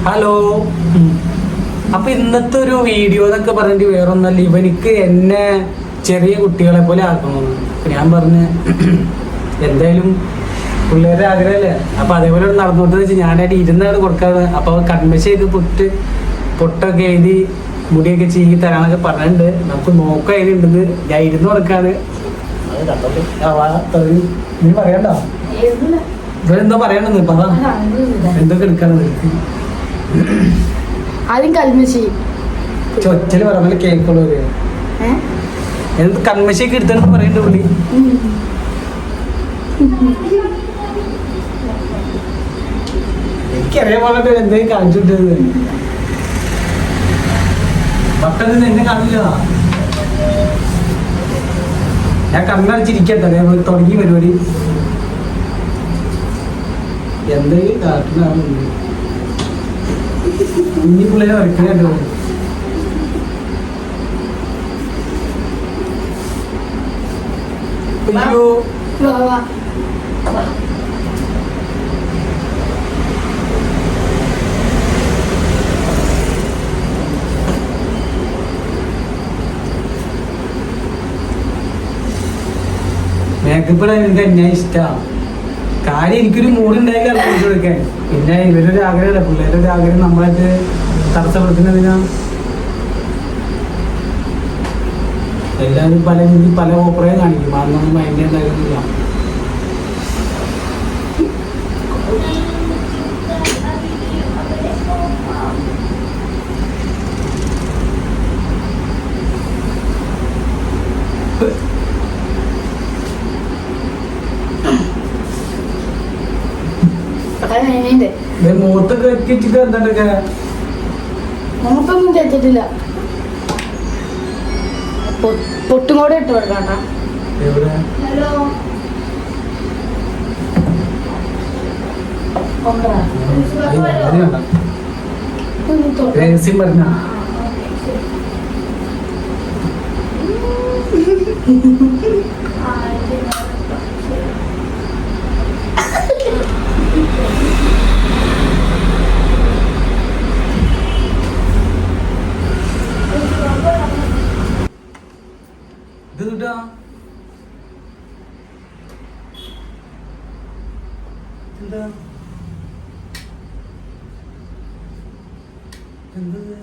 Hello. അപ്പൊ ഇന്നത്തെ ഒരു വീഡിയോ എന്നൊക്കെ പറഞ്ഞിട്ട് വേറൊന്നല്ല, ഇവനിക്ക് എന്നെ ചെറിയ കുട്ടികളെ പോലെ ആക്കണമെന്ന്. ഞാൻ പറഞ്ഞ് എന്തായാലും പിള്ളേരുടെ ആഗ്രഹമല്ലേ, അപ്പൊ അതേപോലെ നടന്നോട്ടെന്ന് വെച്ചാൽ ഞാനായിട്ട് ഇരുന്നാണ് കൊടുക്കാറ്. അപ്പൊ കൺമശയൊക്കെ പൊട്ടൊക്കെ എഴുതി മുടിയൊക്കെ ചീകി തരാനൊക്കെ പറഞ്ഞിട്ടുണ്ട്. നമുക്ക് നോക്കാം എഴുതിണ്ടെന്ന്. ഞാൻ ഇരുന്ന് കൊടുക്കാണ്. നീ പറയണ്ടോ? ഇവരെന്തോ പറയണെന്ന് പറ, എന്തൊക്കെ എടുക്കാണ്? ആദ്യം കൽമശി ചൊച്ചല് പറഞ്ഞാൽ കേക്കുള്ളൂ. എന്ത് കൺമശിയൊക്കെ എടുത്തെന്ന് പറയണ്ട പുള്ളി. എനിക്കറിയാൻ പാടിട്ട് എന്തെങ്കിലും കാണിച്ചിട്ടത് പട്ടന്ന് എന്നെ കാണില്ല. ഞാൻ കണ്ണടച്ചിരിക്കട്ടെ, തുടങ്ങി പരിപാടി. എന്തെങ്കിലും കാട്ടുന്നതാണ് കുഞ്ഞി പിള്ളേരെ വരയ്ക്കണോ? അയ്യോ മേക്കപ്പ് ഇടാൻ എനിക്ക് എന്നെ ഇഷ്ടമാണ്. കാര്യം എനിക്കൊരു മൂടുണ്ടായി കളിച്ചു കൊടുക്കാൻ. പിന്നെ ഇവരൊരു ആഗ്രഹമല്ല, പിള്ളേരൊരു ആഗ്രഹം നമ്മളായിട്ട് തടസ്സപ്പെടുത്തുന്നതിനാ. എല്ലാവരും പല രീതിയിൽ പല ഓപ്പറയും കാണിക്കും. അതൊന്നും മൈൻഡ് ഉണ്ടായിരുന്നില്ല. മൂത്തൊക്കെ വെച്ചിട്ട് എന്തൊക്കെ മൂത്തൊന്നും തേച്ചിട്ടില്ല. പൊട്ടും കൂടെ ഇട്ട് കൊടുക്കാം. രഹസ്യം പറഞ്ഞ ഇത് കിട്ടാ. എന്താ എന്തത്?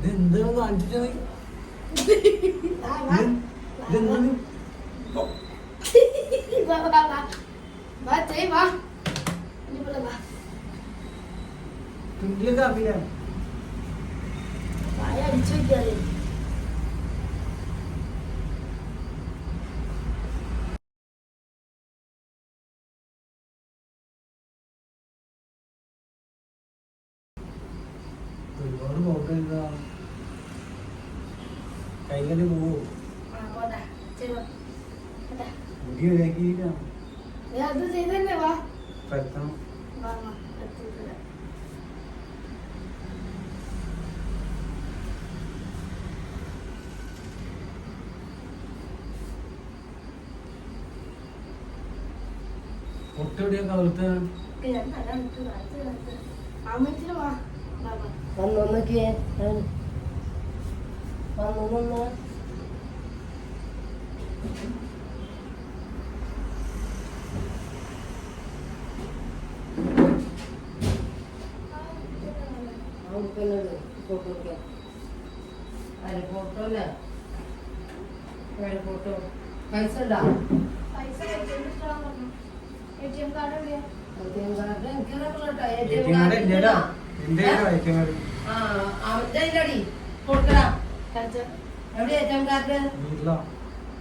ഇതെന്താണ് കാണിച്ചിട്ട്? പിന്നിലൊക്കെ അറിയാം. ഒരുപാട് നോക്കണ്ട, കൈകന്നെ പോവോ? മുടി ഒരാക്കിയില്ല. പറ്റണം. പൊട്ടെവിടെയാ കവിളത്ത്? വന്നോന്നൊക്കെ വന്നോന്ന് ഫോട്ടോ അര ഫോട്ടോ അല്ലേ? ഫോട്ടോ പൈസ ഉണ്ടോ?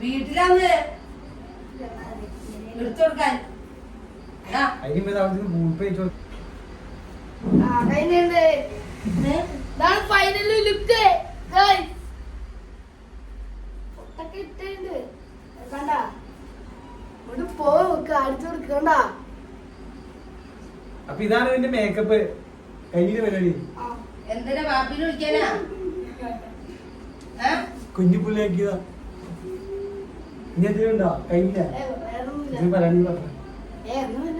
വീട്ടിലാന്ന് എടുത്തു കൊടുക്കാൻ അതിന് ഗൂഗിൾ പേ ചോദിച്ചു. ഫൈനൽ ലുക്ക് പൊട്ടൊക്കെ ഇട്ടുണ്ട് കണ്ട ഇവിടെ പോ കാണിച്ചു കൊടുക്കണ്ട. അപ്പൊ ഇതാണ് ഇതിന്റെ മേക്കപ്പ് കയ്യില് പരിപാടി. എന്തിനാ വാപ്പിനെ വിളിക്കാനാ? കുഞ്ഞു പുള്ളിയാക്കിയതാ. ഇനി എന്തെങ്കിലും ഉണ്ടോ? കയ്യില്ല. വേറൊന്നുമില്ല. ഇത് പറയാൻ പറഞ്ഞു. ഒന്നുമില്ല.